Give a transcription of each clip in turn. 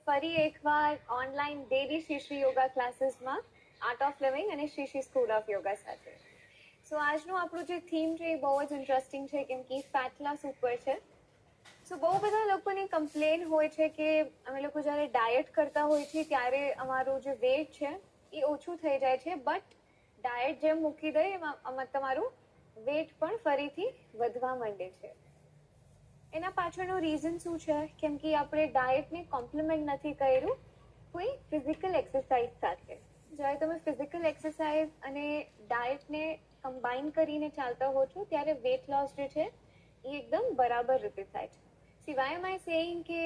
ફરી એકવાર online daily Shri Shri yoga ક્લાસીસમાં આર્ટ ઓફ લિવિંગ અને શ્રી શ્રી સ્કૂલ ઓફ યોગા સાથે. સો આજનું આપણું જે થીમ છે એ બહુ જ ઇન્ટરેસ્ટિંગ છે કેમ કે ફેટ લોસ ઉપર છે. સો બહુ બધા લોકોની કમ્પ્લેન હોય છે કે અમે લોકો જ્યારે ડાયટ કરતા હોય છે ત્યારે અમારું જે વેટ છે એ ઓછું થઈ જાય છે, બટ ડાયટ જેમ મૂકી દઈએ એમાં તમારું વેટ પણ ફરીથી વધવા માંડે છે. એના પાછળનું રીઝન શું છે? કેમ કે આપણે ડાયટને કોમ્પ્લિમેન્ટ નથી કર્યું કોઈ ફિઝિકલ એક્સરસાઇઝ સાથે. જ્યારે તમે ફિઝિકલ એક્સરસાઇઝ અને ડાયટને કમ્બાઈન કરીને ચાલતા હો છો ત્યારે વેટ લોસ જે છે એ એકદમ બરાબર રીતે થાય છે. સિવાય એમ આઈ સેઇંગ કે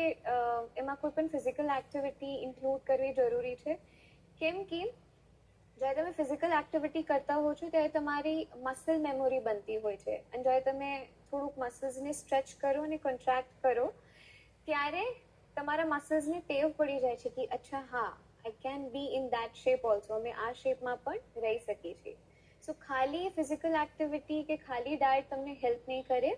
એમાં કોઈ પણ ફિઝિકલ એક્ટિવિટી ઇન્ક્લુડ કરવી જરૂરી છે, કેમ કે જ્યારે તમે ફિઝિકલ એક્ટિવિટી કરતા હો છો ત્યારે તમારી મસલ મેમોરી બનતી હોય છે, અને જ્યારે તમે થોડુંક મસલ્સને સ્ટ્રેચ કરો અને કોન્ટ્રાક્ટ કરો ત્યારે તમારા મસલ્સને ટેવ પડી જાય છે કે અચ્છા હા, I can be in that shape also, અમે આ શેપમાં પણ રહી શકીએ છીએ. સો ખાલી ફિઝિકલ એક્ટિવિટી કે ખાલી ડાયટ તમને હેલ્પ નહીં કરે.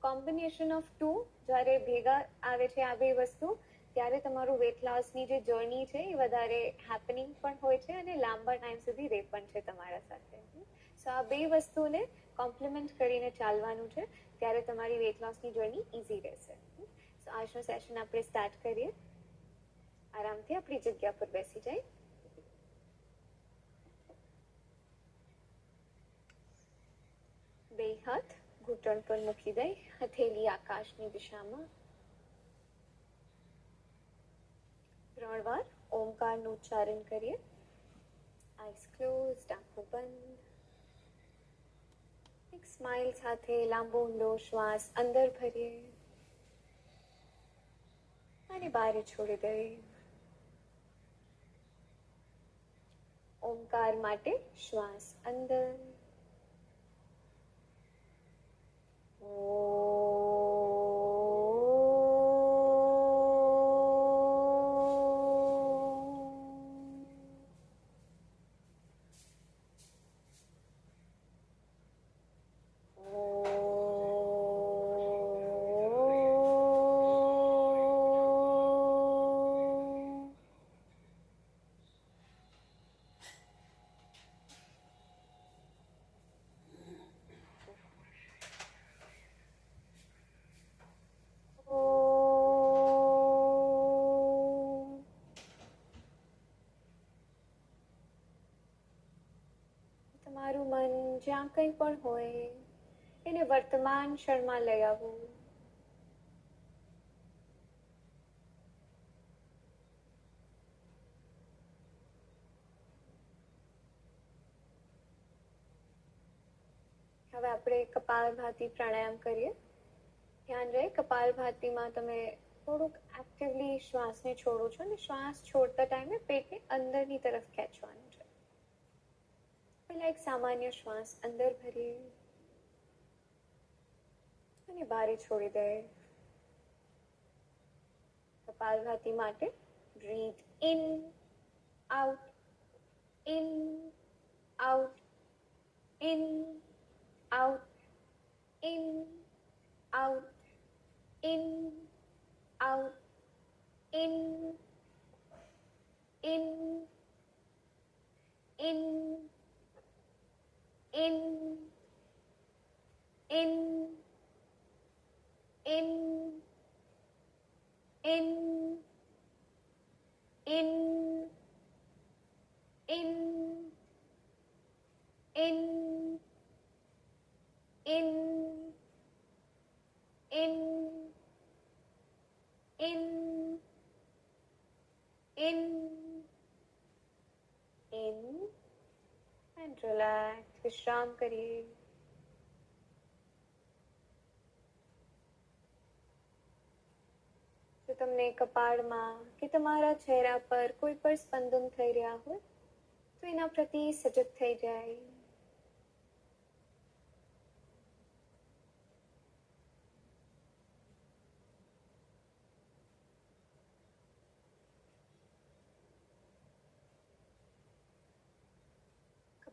કોમ્બિનેશન ઓફ ટુ જ્યારે ભેગા આવે છે આ બે વસ્તુ, ત્યારે તમારું વેટ લોસની જે જર્ની છે એ વધારે હેપનિંગ પણ હોય છે અને લાંબા ટાઈમ સુધી રહે પણ છે તમારા સાથે. સો આ બે વસ્તુને કોમ્પ્લિમેન્ટ કરીને ચાલવાનું છે, ત્યારે તમારી વેટ લોસની જર્ની ઇઝી રહેશે. સો આજનો સેશન આપણે સ્ટાર્ટ કરીએ. આરામથી આપણી જગ્યા પર બેસી જાય. બે હાથ ઘૂંટણ પર મૂકી દઈ, હથેળી આકાશની દિશામાં. 3 વાર ઓમકારનું ઉચ્ચારણ કરીએ. આઈસ ક્લોઝ, આંખો બંધ. એક સ્માઇલ સાથે લાંબો ઊંડો શ્વાસ અંદર ભરીએ અને બહાર છોડી દઈએ. ઓમકાર માટે શ્વાસ અંદર, તમારું મન જ્યાં કંઈ પણ હોય એને વર્તમાન ક્ષણમાં લઈ આવવું. હવે આપણે કપાલભાતિ પ્રાણાયામ કરીએ. ધ્યાન રહે, કપાલભાતિમાં તમે થોડુંક એક્ટિવલી શ્વાસને છોડો છો અને શ્વાસ છોડતા ટાઈમે પેટને અંદરની તરફ ખેંચવાનું છે. પહેલા એક સામાન્ય શ્વાસ અંદર ભરીએ અને બહાર છોડી દઈએ. કપાલભાતિ માટે breathe in, out, in, out, in, out, in, out, in, out, in, in, in, in, in, in, in, in, in, in, in, in, in, in, in, and relax. વિશ્રામ કરીએ. જો તમને કપાળમાં કે તમારા ચહેરા પર કોઈ પણ સ્પંદન થઈ રહ્યા હોય તો એના પ્રતિ સજગ થઈ જાય.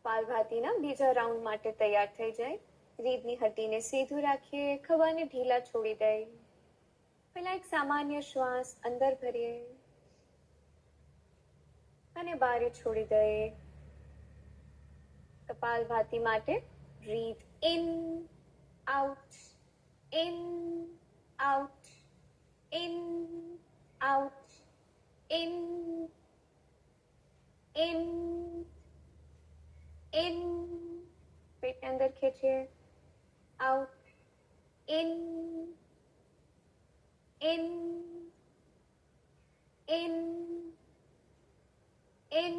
કપાલભાતિના બીજા રાઉન્ડ માટે તૈયાર થઈ જાય. રીઢની હड्डीને સીધું રાખીએ, ખભાને ઢીલા છોડી દઈએ. પહેલા એક સામાન્ય શ્વાસ અંદર ભરીએ અને બહાર છોડી દઈએ. કપાલભાતિ માટે breathe in, out, in, out, in, out, in, in, in. પેટને અંદર ખેંચીએ, out, in, in, in, in,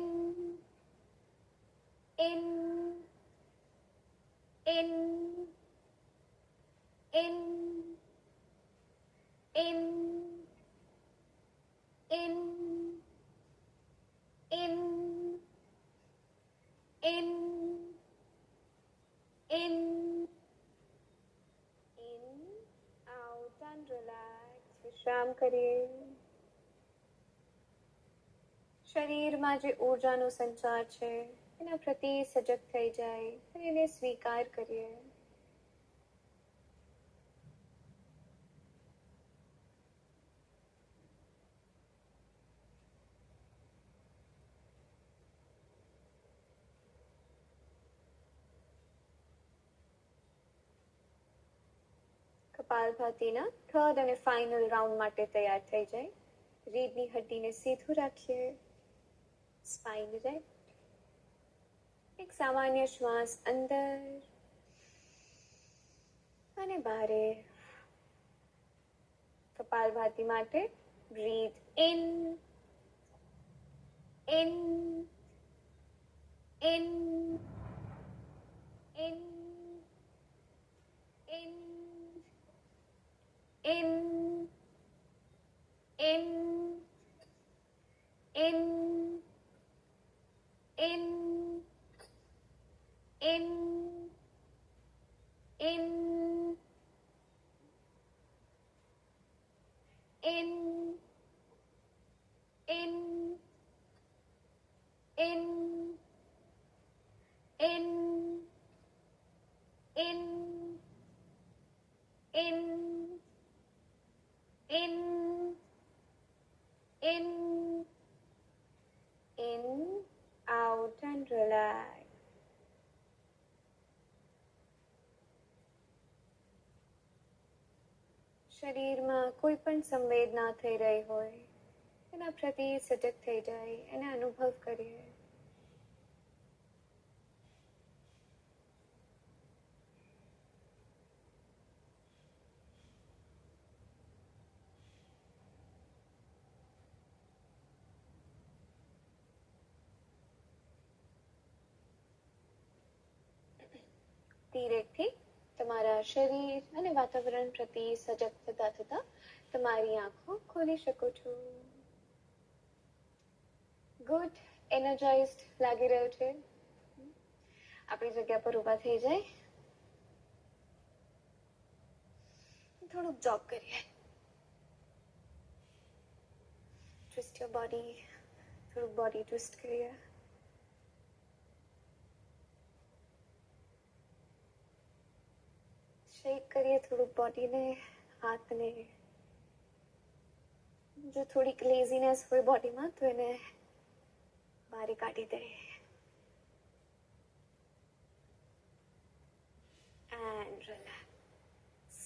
in, in, in, in, in, in, in, in, out and relax. વિશ્રામ કરીએ. શરીરમાં જે ઊર્જાનો સંચાર છે એના પ્રતિ સજગ થઈ જાય અને એને સ્વીકાર કરીએ. કપાલભાતિના થર્ડ અને ફાઇનલ રાઉન્ડ માટે તૈયાર થઈ જાય. રીઢની હડ્ડીને સીધું રાખીએ. સ્પાઇન રેક્ટ. એક સામાન્ય શ્વાસ અંદર અને બહાર. કપાલભાતિ માટે breathe in, in, in, in, in, in, in, in, in, in, in, in, in, in, in, in, in, in, out and relax. શરીરમાં કોઈ પણ સંવેદના થઈ રહી હોય એના પ્રતિ સજગ થઈ જાય એને અનુભવ કરીએ. ધીરેથી તમારા શરીર અને વાતાવરણ પ્રતિ સજગ થતા થતા તમારી આંખો ખોલી શકો છો. ગુડ, એનર્જાઇઝડ લાગી રહ્યો છે. આપણી જગ્યા પર ઊભા થઈ જાય. થોડુંક જોગ કરીએ. Twist your body. થોડુંક બોડી ટ્વિસ્ટ કરીએ. શેક કરીએ થોડુંક બોડીને, હાથને. જો થોડીક લેઝીનેસ હોય બોડીમાં તો એને બહાર કાઢી દઈએ. And relax.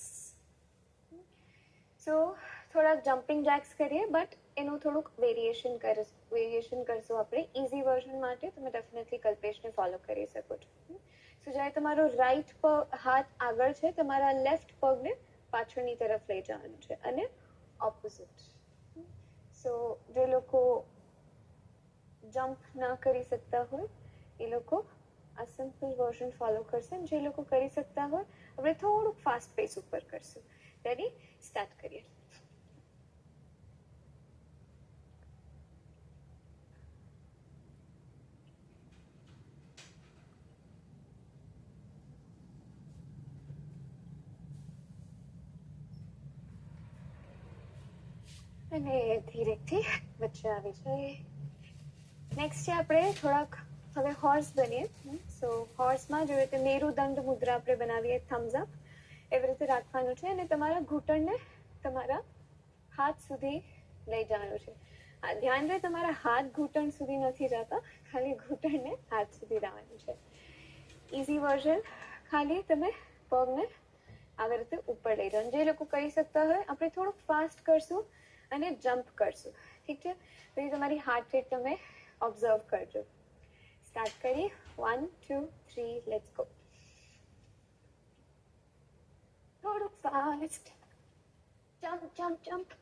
સો થોડાક જમ્પિંગ જેક્સ કરીએ, બટ એનું થોડુંક વેરિએશન કરશું આપણે. ઇઝી વર્ઝન માટે તમે ડેફિનેટલી કલ્પેશને ફોલો કરી શકો છો. સો જ્યારે તમારો રાઈટ હાથ આગળ છે, તમારા લેફ્ટ પગને પાછળની તરફ લઈ જવાનું છે અને ઓપોઝિટ. સો જે લોકો જમ્પ ના કરી શકતા હોય એ લોકો આ સિમ્પલ વર્ઝન ફોલો કરશે. જે લોકો કરી શકતા હોય આપણે થોડુંક ફાસ્ટ પેસ ઉપર કરશું. રેડી? સ્ટાર્ટ કરીએ. અને ધીરેથી વચ્ચે આવી જાય. નેક્સ્ટ છે આપણે થોડાક હવે હોર્સ બનીએ. સો હોર્સમાં જેવી રીતે મેરુદંડ મુદ્રા આપણે બનાવીએ, થમ્સ અપ એવી રીતે રાખવાનું છે અને તમારા ઘૂંટણને તમારા હાથ સુધી લઈ જવાનું છે. હા, ધ્યાન રહે તમારા હાથ ઘૂંટણ સુધી નથી જતા, ખાલી ઘૂંટણને હાથ સુધી લાવવાનું છે. ઇઝી વર્ઝન, ખાલી તમે પગને આવી રીતે ઉપર લઈ જાઓ. જે લોકો કરી શકતા હોય આપણે થોડુંક ફાસ્ટ કરશું અને જમ્પ કરશું, ઠીક છે? તો એ તમારી હાર્ટ રેટ તમે ઓબ્ઝર્વ કરજો. સ્ટાર્ટ કરીએ. 1 2 3 લેટ્સ ગો. થોડુંક fast. Jump jump jump.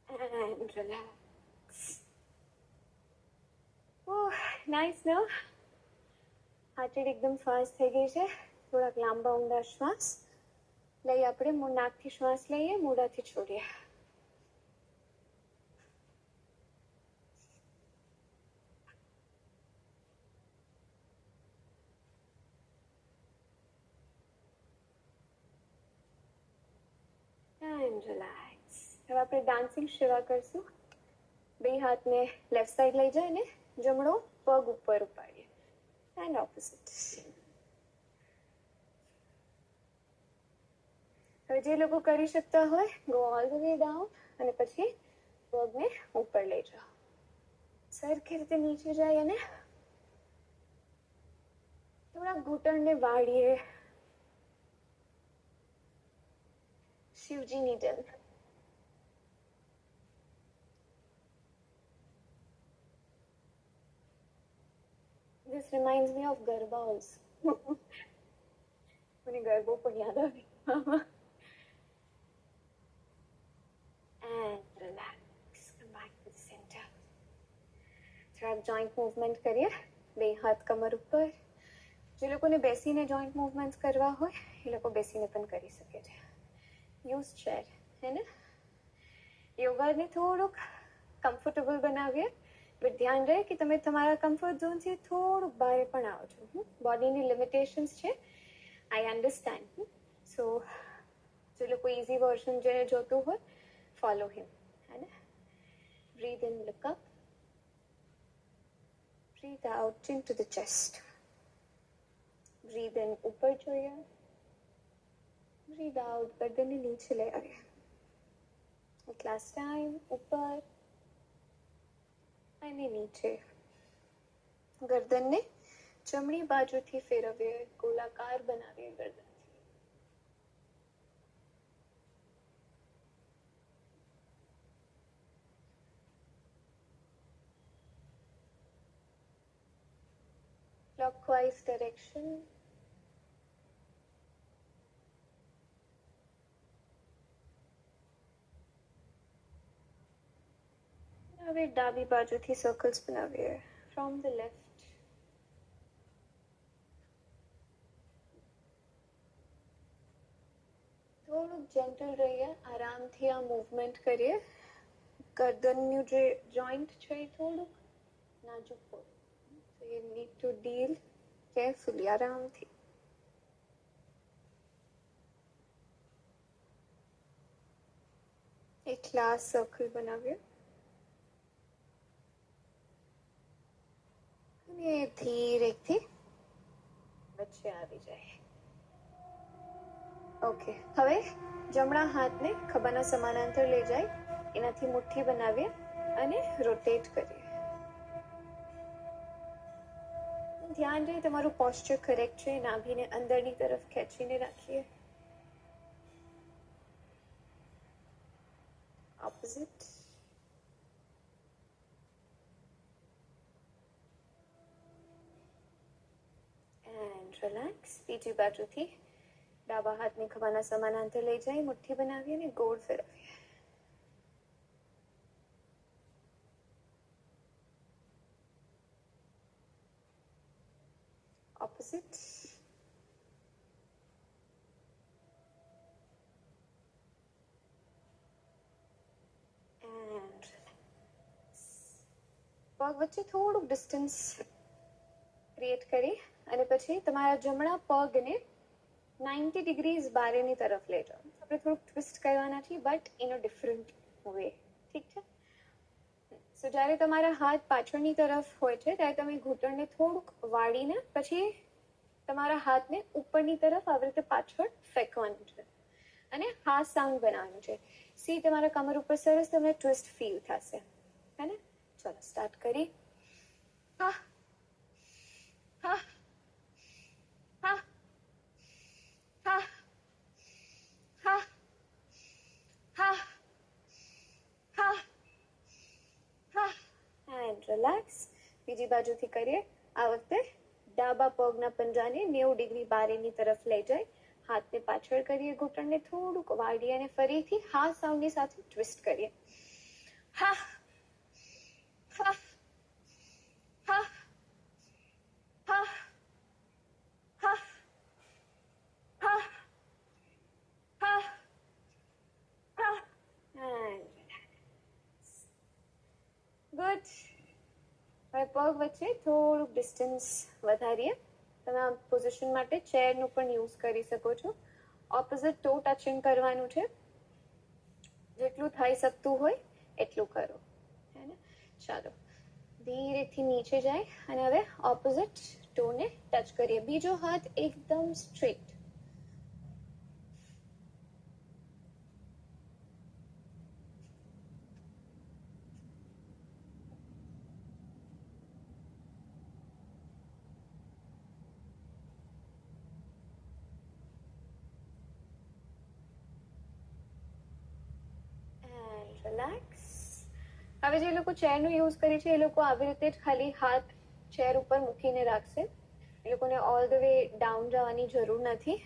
And relax. Oh, nice, no? Heart rate એકદમ ફાસ્ટ થઈ ગઈ છે. થોડાક લાંબા ઊંડા શ્વાસ લઈ આપણે નાકથી શ્વાસ લઈએ, મોઢાથી છોડીએ. And relax. હવે આપણે ડાન્સિંગ સેવા કરશું. બે હાથને લેફ્ટ સાઈડ લઈ જાય ને જમણો પગ ઉપર ઉપાડીએ. And opposite. હવે જે લોકો કરી શકતા હોય go all the way down અને પછી પગને ઉપર લઈ જાઓ. સરખી રીતે નીચે જાય અને થોડા ઘૂંટણને વાળીએ શિવજીની જેમ. This reminds me of garba also. મને ગરબો પણ યાદ આવે. And relax. Come back to the center. થોડાક જોઈન્ટ મૂવમેન્ટ કરીએ. બે હાથ કમર ઉપર. જે લોકોને બેસીને જોઈન્ટ મૂવમેન્ટ કરવા હોય એ લોકો બેસીને પણ કરી શકે છે. યુઝ ચેર, હે ને? યોગાને થોડુંક કમ્ફર્ટેબલ બનાવીએ, બટ ધ્યાન રહે કે તમે તમારા કમ્ફર્ટ ઝોનથી થોડુંક બહાર પણ આવો છો. બોડીની લિમિટેશન્સ છે, આઈ અન્ડરસ્ટેન્ડ. સો જે લોકો ઇઝી વર્ઝન જેને જોતું હોય ફોલો હિમ, હે ને? Breathe in, look up. Breathe out into the chest. Breathe in ઉપર જોઈએ. બ્રીથ આઉટ ગરદનને નીચે લઈ આવીએ. એક લાસ્ટ ટાઈમ ઉપર અને નીચે. ગરદનને જમણી બાજુથી ફેરવીએ, ગોળાકાર બનાવીએ ગરદન. Clockwise direction. હવે ડાબી બાજુથી સર્કલ્સ બનાવીએ ફ્રોમ ધ લેફ્ટ. થોડુંક જેન્ટલ રહીએ, આરામથી આ મૂવમેન્ટ કરીએ. ગરદનનું જે જોઈન્ટ છે એ થોડુંક નાજુક હોય, so you need to deal carefully, આરામથી. એક લાસ્ટ સર્કલ બનાવીએ અને ધીરેથી વચ્ચે આવી જાય. ઓકે, હવે જમણા હાથને ખભાના સમાંતર લઈ જાય, એનાથી મુઠ્ઠી બનાવીએ અને રોટેટ કરીએ. ધ્યાન રહે તમારું પોસ્ચર કરેક્ટ છે. નાભીને અંદરની તરફ ખેંચીને રાખીએ. ઓપોઝિટ. And relax. બીજી બાજુથી ડાબા હાથને ખભાના સમાંતર લઈ જાય, મુઠ્ઠી બનાવીએ અને ગોળ ફેરવીએ. ઓપોઝિટ. એન્ડ પગ વચ્ચે થોડુંક ડિસ્ટન્સ ક્રિએટ કરી અને પછી તમારા જમણા પગને 90 ડિગ્રીઝ બારેની તરફ લઈ જાઓ. આપણે થોડુંક ટ્વિસ્ટ કરવાના છીએ, but in a different way, ઠીક છે? સો જ્યારે તમારા હાથ પાછળની તરફ હોય છે ત્યારે તમે ઘૂંટણને થોડુંક વાળીને પછી તમારા હાથને ઉપરની તરફ આવી રીતે પાછળ ફેંકવાનું છે અને હા સાઉન્ડ બનાવવાનું છે. સી તમારા કમર ઉપર સરસ તમને ટ્વિસ્ટ ફીલ થશે, હે ને? ચલો સ્ટાર્ટ કરી. હા હા હા હા હા હા હા હા એન્ડ રિલેક્સ. બીજી બાજુથી કરીએ. આ વખતે ડાબા પગના પંજાને 90 ડિગ્રી બારીની તરફ લઈ જાય. હાથને પાછળ કરીએ, ઘૂંટણને થોડુંક વાળીએ અને ફરીથી હા સાઉન્ડની સાથે ટ્વિસ્ટ કરીએ. હા હા હા હા હા હા હા હા એન્ડ ગુડ. હવે પગ વચ્ચે થોડુંક ડિસ્ટન્સ વધારીએ. તમે આ પોઝિશન માટે ચેરનું પણ યુઝ કરી શકો છો. ઓપોઝિટ ટો ટચિંગ કરવાનું છે. જેટલું થઈ શકતું હોય એટલું કરો, હે ને? ચાલો ધીરેથી નીચે જાય અને હવે ઓપોઝિટ ટોને ટચ કરીએ. બીજો હાથ એકદમ સ્ટ્રેટ. And relax. હવે જે લોકો ચેરનો યુઝ કરે છે એ લોકો આવી રીતે જ ખાલી હાથ ચેર ઉપર મૂકીને રાખશે. એ લોકોને ઓલ ધ વે ડાઉન જવાની જરૂર નથી.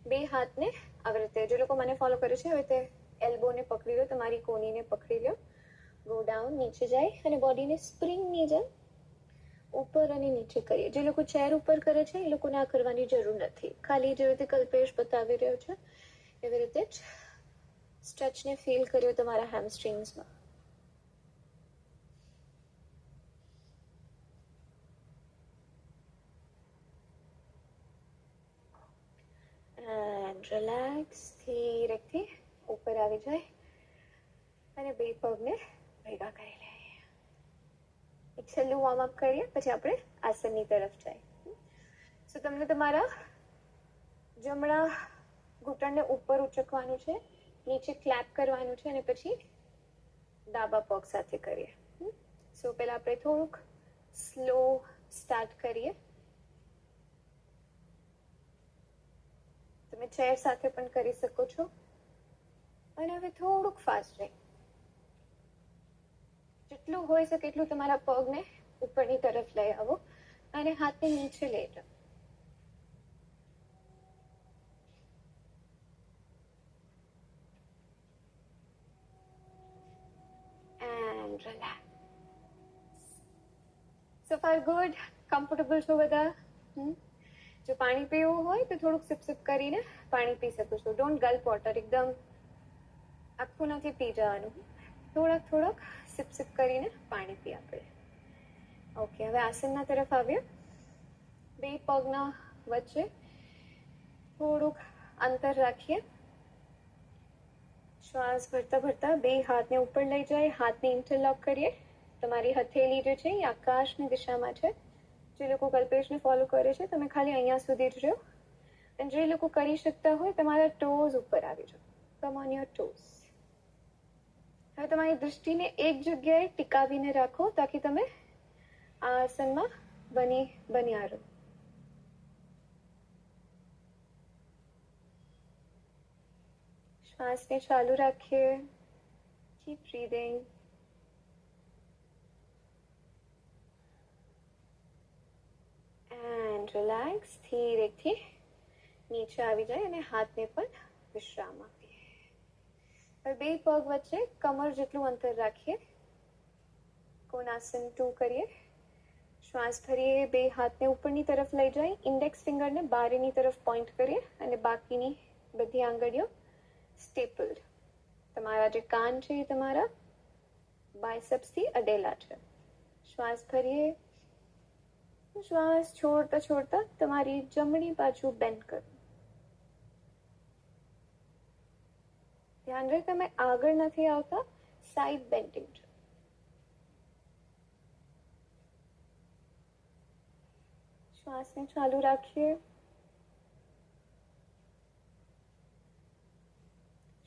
બે હાથને આવી રીતે, જે લોકો મને ફોલો કરે છે, હવે તે એલ્બોને પકડી લો, તમારી કોનીને પકડી લો. ગો ડાઉન, નીચે જાય અને બોડીને સ્પ્રિંગની જેમ ઉપર અને નીચે કરીએ. જે લોકો ચેર ઉપર કરે છે એ લોકોને આ કરવાની જરૂર નથી. ખાલી જેવી રીતે કલ્પેશ બતાવી રહ્યો છે એવી રીતે જ સ્ટ્રેચને ફીલ કર્યો તમારા હેમસ્ટ્રિંગ્સમાં. And relax. ધીરેથી ઉપર આવી જાય અને બે પગને ભેગા કરી લઈએ. એક છેલ્લું વોર્મઅપ કરીએ પછી આપણે આસનની તરફ જઈએ. સો તમને તમારા જમણા ઘૂંટણને ઉપર ઉચકવાનું છે, નીચે ક્લેપ કરવાનું છે અને પછી ડાબા પગ સાથે કરીએ. સો પહેલા આપણે થોડુંક સ્લો સ્ટાર્ટ કરીએ. તમે ચેર સાથે પણ કરી શકો છો અને હવે થોડુંક ફાસ્ટ રહે. જેટલું હોય શકે એટલું તમારા પગને ઉપરની તરફ લઈ આવો અને હાથને નીચે લઈ જાઓ. And relax. So far good. Comfortable છો બધા? જો પાણી પીવું હોય તો થોડુંક સિપ સિપ કરીને પાણી પી શકો છો. Don't gulp water. એકદમ આખું નથી પી જવાનું. થોડાક સિપ સિપ કરીને પાણી પી આપણે. ઓકે, હવે આસનના તરફ આવ્યો. બે પગના વચ્ચે થોડુંક અંતર રાખીએ. શ્વાસ ભરતા ભરતા બે હાથને ઉપર લઈ જાય, હાથને ઇન્ટરલોક કરીએ. તમારી હથેળી જે છે એ આકાશની દિશામાં છે. જે લોકો કલ્પેશને ફોલો કરે છે તમે ખાલી અહીંયા સુધી જ રહો. અને જે લોકો કરી શકતા હોય તમારા ટોઝ ઉપર આવી જાઓ. Come on your toes. હવે તમારી દૃષ્ટિને એક જગ્યાએ ટીકાવીને રાખો તાકી તમે આ આસનમાં બન્યા રહો. શ્વાસને ચાલુ રાખીએ. Keep breathing. And relax. ધીરેથી નીચે આવી જાય અને હાથને પણ વિશ્રામ આપીએ. હવે બે પગ વચ્ચે કમર જેટલું અંતર રાખીએ. કોનાસન 2 કરીએ. શ્વાસ ભરીએ. બે હાથને ઉપરની તરફ લઈ જાય. ઇન્ડેક્સ ફિંગરને બારીની તરફ પોઈન્ટ કરીએ અને બાકીની બધી આંગળીઓ સ્ટેપલ્ડ. તમારા જે કાન છે એ તમારા બાયસેપ્સથી અડેલા છે. શ્વાસ ભરીએ. શ્વાસ છોડતા છોડતા તમારી જમણી બાજુ બેન્ડ કરો. ધ્યાન રહે તમે આગળ નથી આવતા, સાઈડ બેન્ડિંગ છે. શ્વાસને ચાલુ રાખીએ.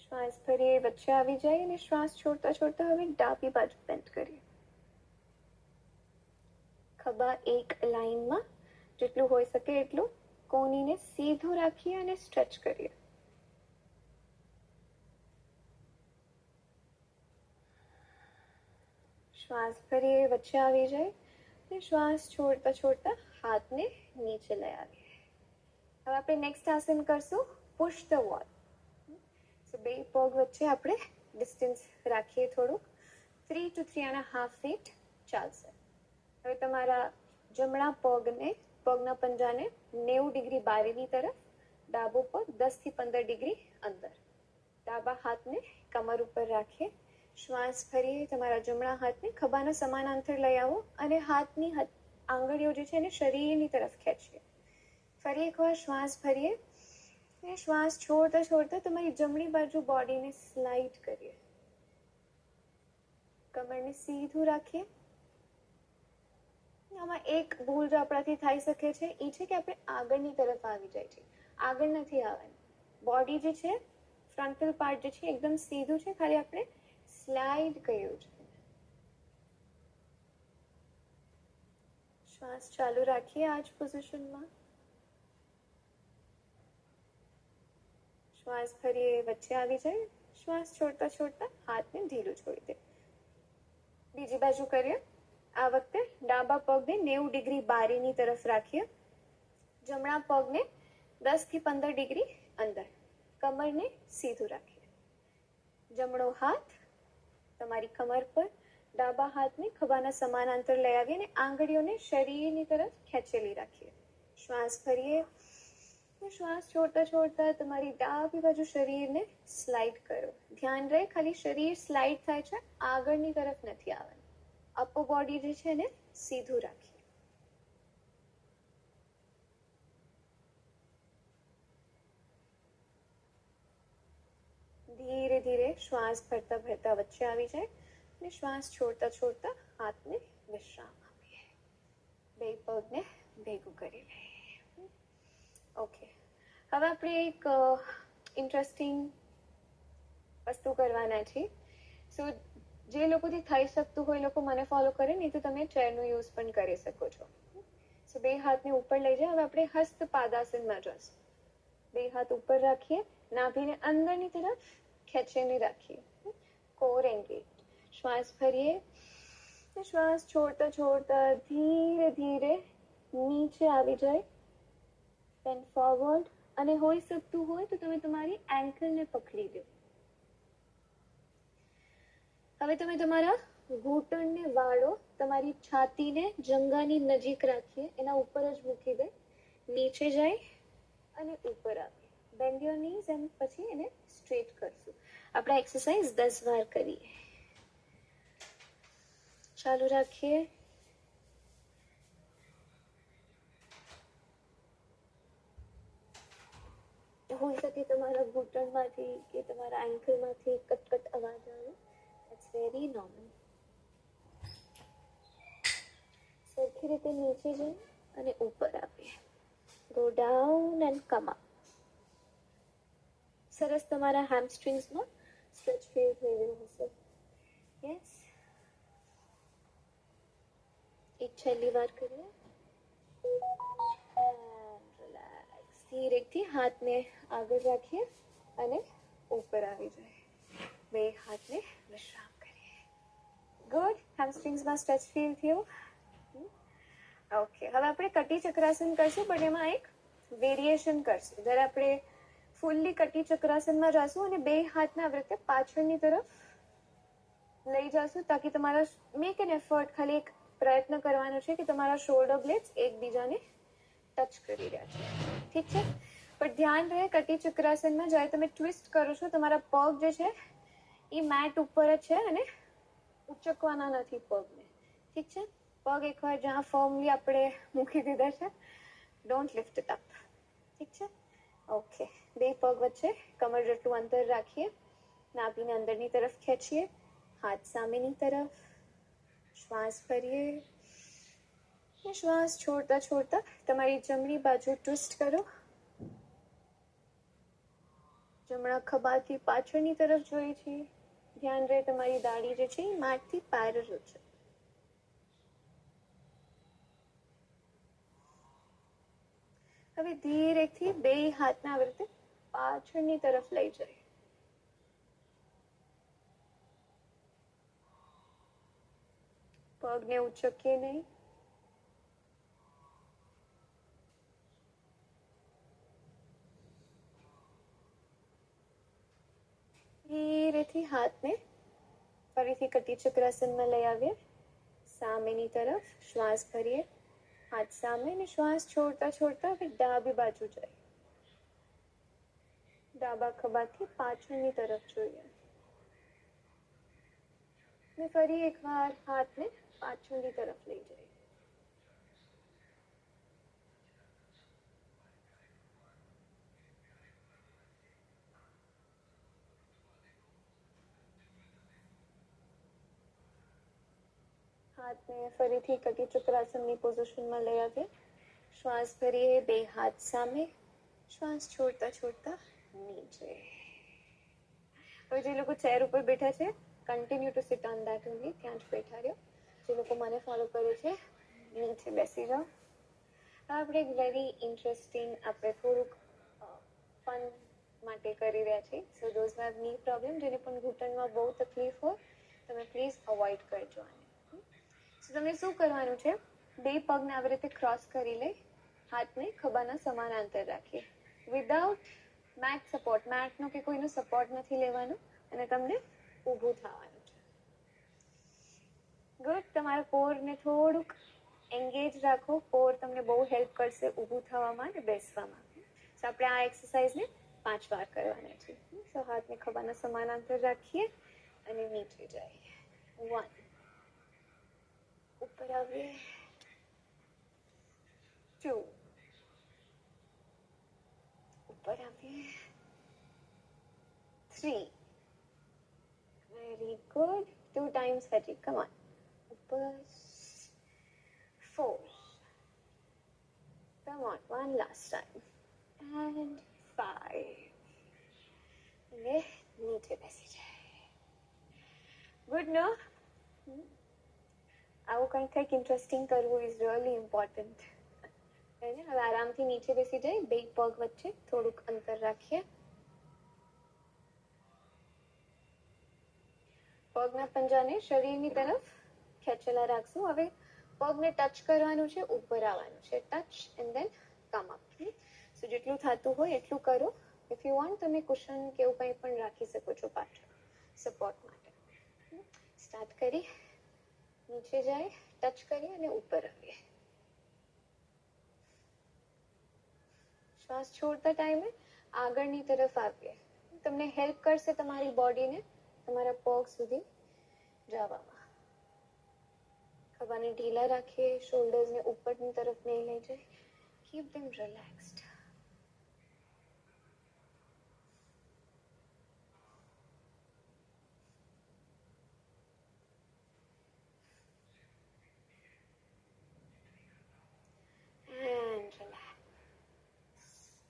શ્વાસ ભરીએ, વચ્ચે આવી જાય અને શ્વાસ છોડતા છોડતા હવે ડાબી બાજુ બેન્ડ કરીએ. ખભા એક લાઈનમાં, જેટલું હોઈ શકે એટલું કોણીને સીધું રાખીએ અને સ્ટ્રેચ કરીએ. શ્વાસ ભરીએ, વચ્ચે આવી જાય અને શ્વાસ છોડતા છોડતા હાથને નીચે લઈ આવીએ. હવે આપણે નેક્સ્ટ આસન કરશું પુશ ધ વોલ. બે પગ વચ્ચે આપણે ડિસ્ટન્સ રાખીએ થોડુંક, 3 to 3.5 feet ચાલશે. હવે તમારા જમણા પગના પંજાને 90 ડિગ્રી બારીની તરફ, ડાબો પગ 10 થી 15 ડિગ્રી અંદર. ડાબા હાથને કમર ઉપર રાખીએ. શ્વાસ ભરીએ, તમારા જમણા હાથને ખભાના સમાનાંતર લઈ આવો અને હાથની આંગળીઓ જે છે એને શરીરની તરફ ખેંચીએ. ફરી એકવાર શ્વાસ ભરીએ અને શ્વાસ છોડતા છોડતા તમારી જમણી બાજુ બોડીને સ્લાઇડ કરીએ. કમરને સીધું રાખીએ. આમાં એક ભૂલ જો આપણાથી થઈ શકે છે એ છે કે આપણે આગળની તરફ આવી જાય છે. આગળ નથી આવવાનું. બોડી જે છે, ફ્રન્ટલ પાર્ટ જે છે એકદમ સીધું છે, ખાલી આપણે સ્લાઇડ કર્યું છે. શ્વાસ ચાલુ રાખીએ આ જ પોઝિશનમાં. શ્વાસ ભરીએ, વચ્ચે આવી જાય. શ્વાસ છોડતા છોડતા હાથને ઢીલું છોડી દે. બીજી બાજુ કરીએ. આ વખતે ડાબા પગને 90 ડિગ્રી બારીની તરફ રાખીએ. જમણા પગને 10 થી 15 ડિગ્રી અંદર. કમરને સીધું રાખીએ. જમણો હાથ તમારી કમર પર, ડાબા હાથને ખભાના સમાનાંતર લઈ આવીએ અને આંગળીઓને શરીરની તરફ ખેંચેલી રાખીએ. શ્વાસ ભરીએ. શ્વાસ છોડતા છોડતા તમારી ડાબી બાજુ શરીરને સ્લાઇડ કરો. ધ્યાન રહે, ખાલી શરીર સ્લાઇડ થાય છે, આગળની તરફ નથી આવવાનું. અપર બોડી જે છે એને સીધું રાખીએ. ધીરે ધીરે શ્વાસ ભરતા ભરતા વચ્ચે આવી જાય અને શ્વાસ છોડતા છોડતા હાથને વિશ્રામ આપીએ. બે પગને ભેગું કરી લઈએ. ઓકે, હવે આપણે એક ઇન્ટરેસ્ટિંગ વસ્તુ કરવાના છીએ. સો જે લોકોથી થઈ શકતું હોય એ લોકો મને ફોલો કરે, નહીં તો તમે ચેરનો યુઝ પણ કરી શકો છો. સો બે હાથને ઉપર લઈ જાય. હવે આપણે હસ્ત પાદાસનમાં જશું. બે હાથ ઉપર રાખીએ, નાભીને અંદરની તરફ ખેંચીને રાખીએ. Core engage. શ્વાસ ભરીએ, શ્વાસ છોડતા છોડતા ધીરે ધીરે નીચે આવી જાય. બેન્ડ ફોરવર્ડ, અને હોઈ શકતું હોય તો તમે તમારી એન્કલને પકડી લો. હવે તમે તમારા ઘૂંટણને વાળો, તમારી છાતીને જંઘાની નજીક રાખીએ, એના ઉપર જ મૂકી દે. નીચે જાય અને ઉપર આવે. બેન્ડ યોર નીઝ એન્ડ પછી એને સ્ટ્રેટ કરશું. આપણે એક્સરસાઇઝ 10 વાર કરીએ. ચાલુ રાખીએ. હોઈ શકે તમારા ઘૂંટણમાંથી કે તમારા એન્કલમાંથી કટકટ અવાજ આવે. It's very normal. સરખી રીતે નીચે જઈએ અને ઉપર આવીએ. Go down and come up. સરસ, તમારા હેમસ્ટ્રિંગ્સમાં સ્ટ્રેચ ફીલ થઈ રહ્યું હશે. યસ. એક છેલ્લી વાર કરીએ. રિલેક્સ. ધીરેથી હાથને આગળ રાખીએ અને ઉપર આવી જાય. બે હાથને વિશ્રામ કરીએ. ગુડ. હેમસ્ટ્રિંગ્સમાં સ્ટ્રેચ ફીલ થયું. ઓકે, હવે આપણે કટી ચક્રાસન કરશું, પણ એમાં એક વેરિએશન કરશું. જ્યારે આપણે ફૂલ્લી કટી ચક્રાસનમાં જશું અને બે હાથને આવી રીતે પાછળની તરફ લઈ જશું, તાકી તમારા મેક એન એફર્ટ, ખાલી એક પ્રયત્ન કરવાનો છે કે તમારા શોલ્ડર બ્લેડ્સ એકબીજાને ટચ કરી રહ્યા છે. ઠીક છે? પણ ધ્યાન રહે, કટી ચક્રાસનમાં જ્યારે તમે ટ્વિસ્ટ કરો છો, તમારા પગ જે છે એ મેટ ઉપર જ છે અને ઉચકવાના નથી પગને. ઠીક છે? પગ એકવાર જ્યાં ફર્મલી આપણે મૂકી દીધા છે, ડોન્ટ લિફ્ટ ઇટ અપ. ઠીક છે? ઓકે, બે પગ વચ્ચે કમર જેટલું અંતર રાખીએ. નાભીને અંદરની તરફ ખેંચીએ, હાથ સામેની તરફ. શ્વાસ ભરીએ, શ્વાસ છોડતા છોડતા તમારી જમણી બાજુ ટ્વિસ્ટ કરો. જમણા ખભાથી પાછળની તરફ જોઈએ છીએ. ધ્યાન રહે તમારી દાઢી જે છે એ માથથી પેરેલલ છે. હવે ધીરેથી બે હાથને આવી રીતે પાછળની તરફ લઈ જાય. પગને ઉચકીએ નહીં. ધીરેથી હાથને ફરીથી કટી ચક્રાસનમાં લઈ આવીએ. સામેની તરફ શ્વાસ ભરીએ. હાથ સામે ને શ્વાસ છોડતા છોડતા હવે ડાબી બાજુ જાય. ડાબા ખભાથી પાછળની તરફ જોઈએ. ને ફરી એકવાર હાથને પાછળની તરફ લઈ જાય. હાથને ફરીથી કટી ચક્રાસનની પોઝિશનમાં લઈ આવીએ. શ્વાસ ભરીએ. બે હાથ સામે. શ્વાસ છોડતા છોડતા નીચે. હવે જે લોકો ચેર ઉપર બેઠા છે continue to sit on that only. ત્યાં જ બેઠા રહ્યો. જે લોકો મને ફોલો કરે છે નીચે બેસી જાઓ. આપણે એક વેરી ઇન્ટરેસ્ટિંગ આપણે થોડુંક ફન માટે કરી રહ્યા છીએ. સો ધોઝ હુ હેવ ની પ્રોબ્લેમ, જેને પણ ઘૂંટણમાં બહુ તકલીફ હોય તમે પ્લીઝ અવોઇડ કરજો આને. સો તમે શું કરવાનું છે, બે પગને આવી રીતે ક્રોસ કરી લઈ હાથને ખભાના સમાનાંતર રાખીએ. વિધાઉટ મેટ સપોર્ટ, મેટનો કે કોઈનો સપોર્ટ નથી લેવાનો અને તમને ઊભું થવાનું છે. ગુડ. તમારા કોરને થોડુંક એન્ગેજ રાખો. કોર તમને બહુ હેલ્પ કરશે ઊભું થવામાં અને બેસવામાં. સો આપણે આ એક્સરસાઇઝને 5 વાર કરવાના છે. સો હાથને ખભાના સમાનાંતર રાખીએ અને નીચે જાય. 1, ઉપર આવીએ. 2, ઉપર આવીએ. 3, વેરી ગુડ. 2 times ફરી. Come on. ઉપર. 4, come on, one last time. And 5. અને નીચે બેસી જાય. ગુડ નો? આવું કંઈક ઇન્ટરેસ્ટિંગ કરવું ઇઝ રિયલી ઇમ્પોર્ટન્ટ. હવે આરામથી નીચે બેસી જાય. બે પગ વચ્ચે થોડુંક અંતર રાખીએ. પગના પંજાને શરીરની તરફ ખેંચેલા રાખશું. હવે પગને ટચ કરવાનું છે, ઉપર આવવાનું છે. Touch and then come up. So જેટલું થતું હોય એટલું કરો. ઇફ યુ વોન્ટ તમે કુશન કે એવું કંઈ પણ રાખી શકો છો પાછળ સપોર્ટ માટે. સ્ટાર્ટ કરી. નીચે જાય, ટચ કરી અને ઉપર આવીએ. શ્વાસ છોડતા ટાઈમે આગળની તરફ આવીએ. તમને હેલ્પ કરશે તમારી બોડીને તમારા પગ સુધી જવામાં. ખભાને ઢીલા રાખીએ. શોલ્ડર્સને ઉપરની તરફ નહીં લઈ જાય. કીપ ધેમ રિલેક્સ્ડ.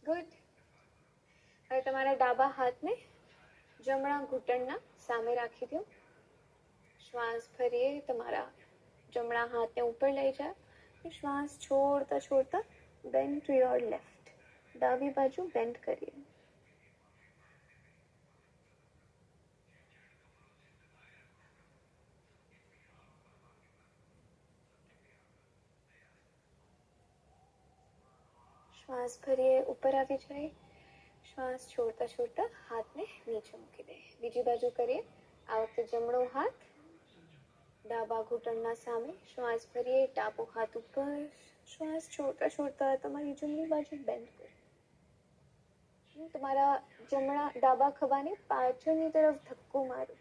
ગુડ. હવે તમારા ડાબા હાથને જમણા ઘૂંટણના સામે રાખી દો. શ્વાસ ભરીએ. તમારા જમણા હાથને ઉપર લઈ જાઓ. શ્વાસ છોડતા છોડતા બેન્ડ ટુ યોર લેફ્ટ. ડાબી બાજુ બેન્ડ કરીએ. શ્વાસ ભરીએ. ઉપર આવી જાય. શ્વાસ છોડતા છોડતા હાથને નીચે મૂકી દે. બીજી બાજુ કરીએ. આ વખતે જમણો હાથ ડાબા ઘૂંટણના સામે. શ્વાસ ભરીએ. ડાબો હાથ ઉપર. શ્વાસ છોડતા છોડતા તમારી જમણી બાજુ બેન્ડ કરો. તમારા ડાબા ખભાને પાછળની તરફ ધક્કો મારો.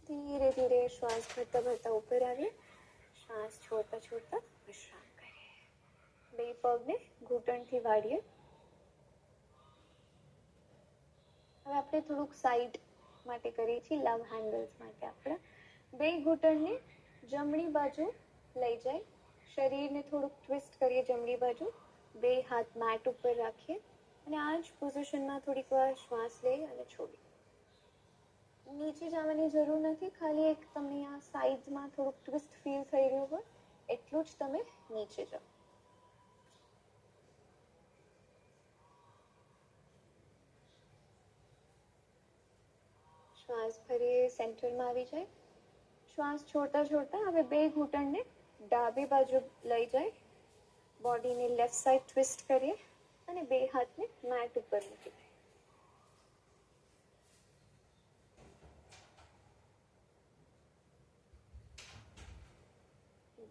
ધીરે ધીરે શ્વાસ ભરતા ભરતા ઉપર આવીએ. શ્વાસ છોડતા છોડતા વિશ્રામ કરીએ. બે પગને ઘૂંટણથી વાળીએ. હવે આપણે થોડુંક સાઈડ માટે કરીએ છીએ, લવ હેન્ડલ્સ માટે. આપણે બે ઘૂંટણને જમણી બાજુ લઈ જાય, શરીરને થોડુંક ટ્વિસ્ટ કરીએ જમણી બાજુ, બે હાથ મેટ ઉપર રાખીએ અને આ જ પોઝિશનમાં થોડીક વાર શ્વાસ લઈ અને છોડી. નીચે જવાની જરૂર નથી, ખાલી એક તમને આ સાઈડમાં થોડુંક ટ્વિસ્ટ ફીલ થઈ રહ્યું હોય એટલું જ તમે નીચે જાઓ. શ્વાસ ફરી સેન્ટરમાં આવી જાય. શ્વાસ છોડતા છોડતા હવે બે ઘૂંટણને ડાબી બાજુ લઈ જાય, બોડીને લેફ્ટ સાઈડ ટ્વિસ્ટ કરીએ અને બે હાથને મેટ ઉપર મૂકી દઈએ.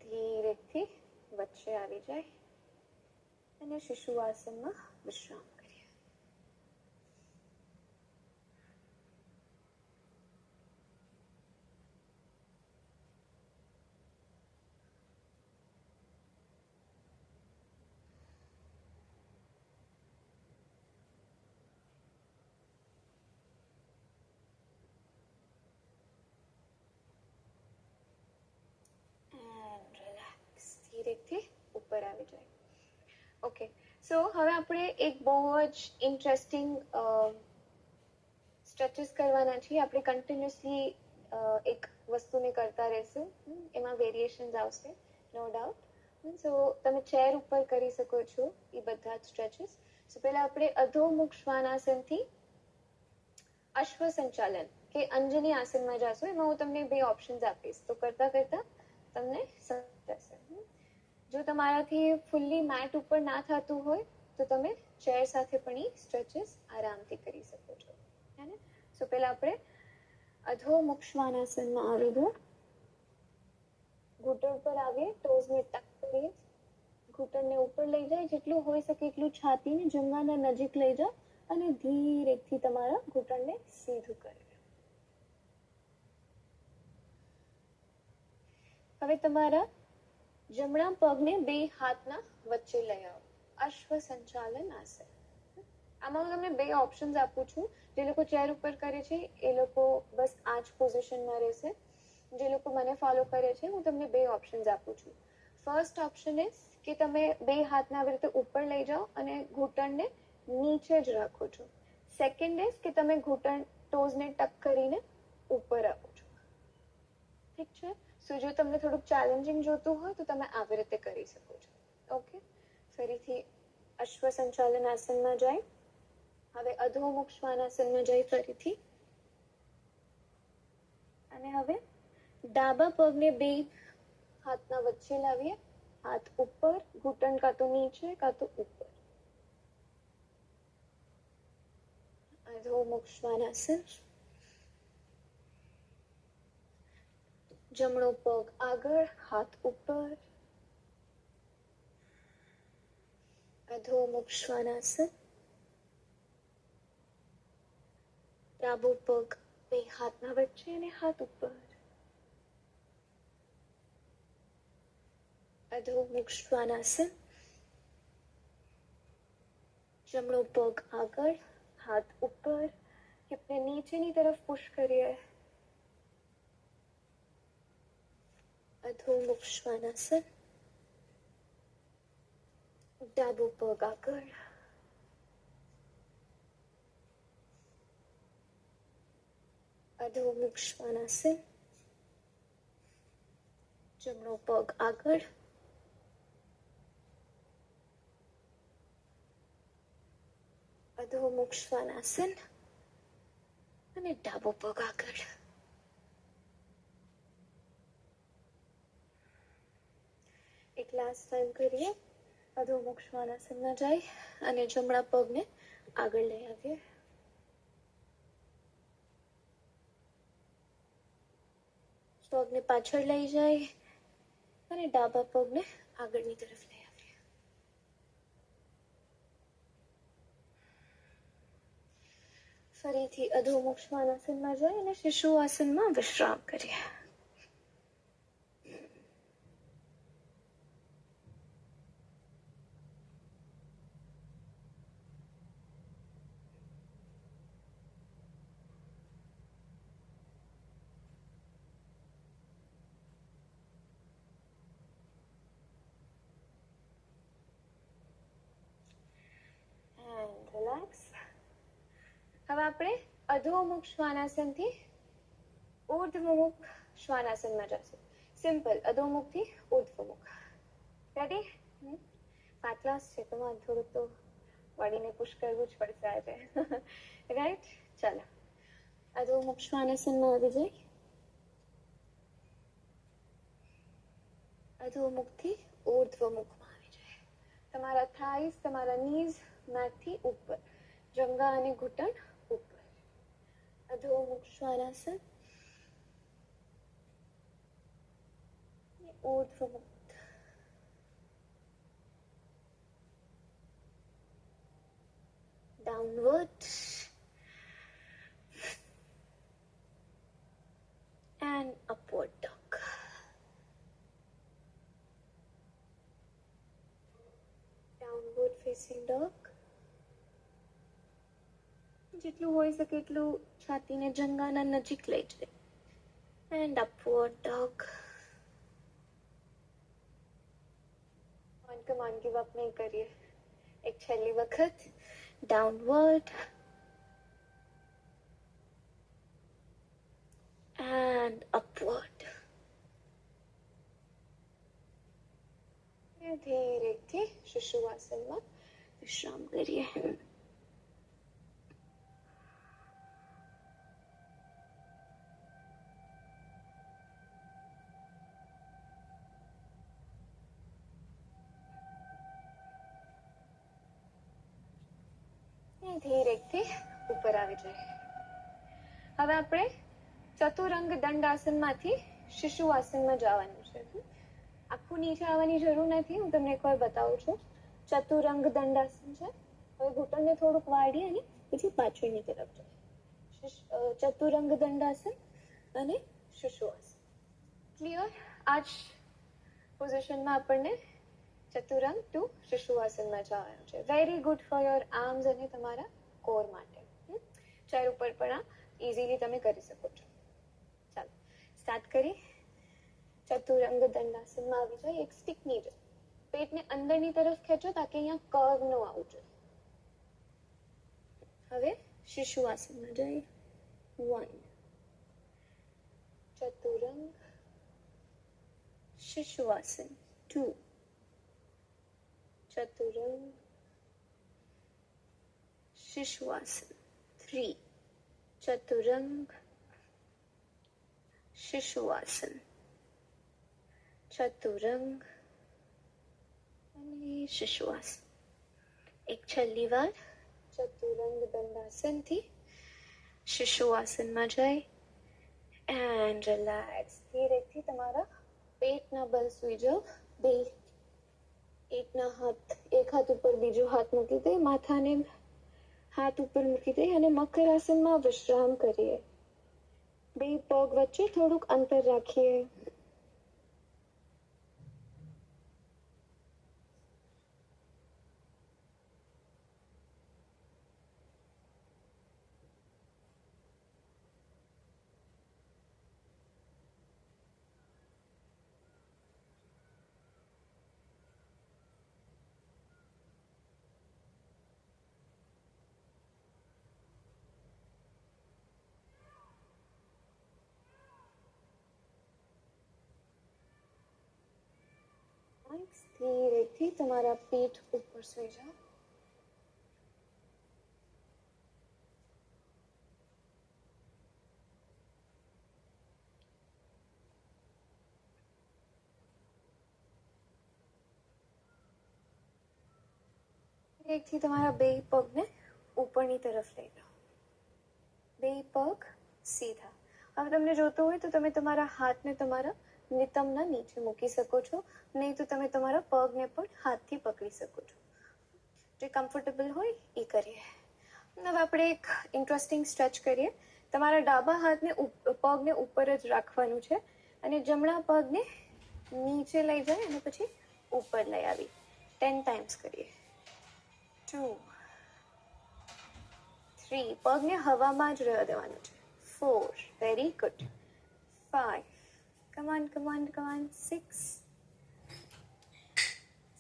ધીરેથી વચ્ચે આવી જાય અને શિશુ આસનમાં વિશ્રામ કરીએ. ધીરેથી ઉપર આવી જાય. ઓકે, સો હવે આપણે એક બહુ જ ઇન્ટરેસ્ટિંગ સ્ટ્રેચીસ કરવાના છીએ. આપણે કન્ટિન્યુઅસલી એક વસ્તુને કરતા રહેશું, એમાં વેરિએશન્સ આવશે નો ડાઉટ. સો તમે ચેર ઉપર કરી શકો છો એ બધા જ સ્ટ્રેચીસ. સો પહેલા આપણે અધોમુખ શ્વાનાસનથી અશ્વ સંચાલન કે અંજની આસનમાં જશો. એમાં હું તમને બે ઓપ્શન્સ આપીશ, તો કરતા કરતા તમને સમજાશે. જો તમારાથી ફૂલ્લી મેટ ઉપર ના થતું હોય તો તમે ચેર સાથે પણ એ સ્ટ્રેચીસ આરામથી કરી શકો છો. હે ને? સો પહેલા આપણે અધોમુખ શ્વાનાસનમાં આવી દો. ઘૂંટણ પર આવીએ, ટોઝને ટક કરીએ, ઘૂંટણને ઉપર લઈ જાય, જેટલું હોઈ શકે એટલું છાતીને જમવાના નજીક લઈ જાઓ અને ધીરેથી તમારા ઘૂંટણને સીધું કરી દો. હવે તમારા જમણા પગને બે હાથના વચ્ચે લઈ આવો, અશ્વ સંચાલન આસન. આમાં હું તમને બે ઓપ્શન્સ આપું છું. જે લોકો ચેર ઉપર કરે છે એ લોકો બસ આ જ પોઝિશનમાં રહેશે. જે લોકો મને ફોલો કરે છે હું તમને બે ઓપ્શન્સ આપું છું. ફર્સ્ટ ઓપ્શન ઇઝ કે તમે બે હાથને આવી રીતે ઉપર લઈ જાઓ અને ઘૂંટણને નીચે જ રાખો છો. સેકન્ડ ઇઝ કે તમે ઘૂંટણ ટોઝને ટક કરીને ઉપર આવો છો. ઠીક છે? સો જો તમને થોડુંક ચેલેન્જિંગ જોતું હોય તો તમે આવી રીતે કરી શકો છો. ઓકે, ફરીથી અશ્વ સંચાલન આસનમાં જાય. હવે અધોમુખ શ્વાનાસનમાં જઈ ફરીથી અને હવે ડાબા પગને બે હાથના વચ્ચે લાવીએ, હાથ ઉપર, ઘૂંટણ કાં તો નીચે કાં તો ઉપર. અધોમુખ શ્વાનાસન. જમણો પગ આગળ, હાથ ઉપર. અધોમુખ શ્વાનાસન. ડાબો પગ બે હાથના વચ્ચે અને હાથ ઉપર. અધોમુખ શ્વાનાસન. જમણો પગ આગળ, હાથ ઉપર, હિપને નીચેની તરફ પુશ કરીએ. અધોમુખ શ્વાનાસન. ડાબો પગ આગળ, અધોમુખ શ્વાનાસન. જમણો પગ આગળ, અધોમુખ શ્વાનાસન અને ડાબો પગ આગળ. એક લાસ્ટ ટાઈમ કરીએ. અધોમુખ શ્વાનાસનમાં જાય અને જમણા પગને આગળ લઈ આવીએ. પગને પાછળ લઈ જાય અને ડાબા પગને આગળની તરફ લઈ આવીએ. ફરીથી અધોમુખ શ્વાનાસનમાં જાય અને શિશુ આસનમાં વિશ્રામ કરીએ. હવે આપણે અધોમુખ શ્વાનાસનથી ઊર્ધ્વમુખ શ્વાનાસનમાં જશું. સિમ્પલ, અધોમુખથી ઊર્ધ્વમુખ. રેડી? પાટલાસ છે તો થોડુંક તો બોડીને પુશ કરવું જ પડશે આજે. રાઈટ? ચાલો, અધોમુખ શ્વાનાસનમાં આવી જાય. અધોમુખથી ઊર્ધ્વમુખમાં આવી જાય. તમારા થાઈસ, તમારા નીઝ મેટથી ઉપર, જંગા અને ઘૂંટણ ઉપર. Adhomukha shvanasana, urdhvamukha. Downward and upward dog. Downward facing dog. જેટલું હોઈ શકે એટલું છાતીને જંગાના નજીક લઈ જાય. And upward dog. Come on, give up નહીં કરીએ. એક છેલ્લી વખત. Downward and upward. ધીરેથી શિશુઆસનમાં વિશ્રામ કરીએ. ધીરેથી ઉપર આવી જાય. હવે આપણે ચતુરંગ દંડાસનમાંથી શિશુઆસનમાં જવાનું છે. આખું નીચે આવવાની જરૂર નથી, હું તમને એકવાર બતાવું છું. ચતુરંગ દંડાસન છે. હવે ઘૂંટણને થોડુંક વાળી અને પછી પાછળની તરફ જાય. ચતુરંગ દંડાસન અને શિશુઆસન. ક્લિયર? આ જ પોઝિશનમાં આપણને ચતુરંગ ટુ શિશુઆસનમાં જવાનું છે. Very good for your arms અને તમારા કોર માટે. ચેર ઉપર પણ આ ઇઝીલી તમે કરી શકો છો. ચાલો સ્ટાર્ટ કરી. ચતુરંગ દંડાસનમાં આવી જાય. એક સ્ટિક ની જાય. પેટને અંદરની તરફ ખેંચો તાકે અહીંયા કર્વ ન આવવું જોઈએ. હવે શિશુઆસનમાં જાય. 1 ચતુરંગ, શિશુઆસન 2 ચતુરંગ, શિશુઆસન 3 ચતુરંગ, શિશુઆસન, ચતુરંગ અને શિશુઆસન. એક છેલ્લી વાર ચતુરંગ દંડાસનથી શિશુઆસનમાં જાય. And relax. ધીરેથી તમારા પેટના બલ સુઈ જાઓ. બે એકના હાથ, એક હાથ ઉપર બીજો હાથ મૂકી દે, માથાને હાથ ઉપર મૂકી દે અને મકરાસનમાં વિશ્રામ કરીએ. બે પગ વચ્ચે થોડુંક અંતર રાખીએ. ધીરેથી તમારા પીઠ ઉપર સુઈ જાઓ. એકથી તમારા બે પગને ઉપરની તરફ લઈ જાઓ. બે પગ સીધા. હવે તમને જોતું હોય તો તમે તમારા હાથને તમારા નિતંબના નીચે મૂકી શકો છો, નહીં તો તમે તમારા પગને પણ હાથથી પકડી શકો છો. જે કમ્ફર્ટેબલ હોય એ કરીએ. હવે આપણે એક ઇન્ટરેસ્ટિંગ સ્ટ્રેચ કરીએ. તમારા ડાબા હાથને પગને ઉપર જ રાખવાનું છે અને જમણા પગને નીચે લઈ જાય અને પછી ઉપર લઈ આવી. 10 ટાઈમ્સ કરીએ. 2 3 પગને હવામાં જ રહેવા દેવાનું છે. 4 વેરી ગુડ. 5 come on 6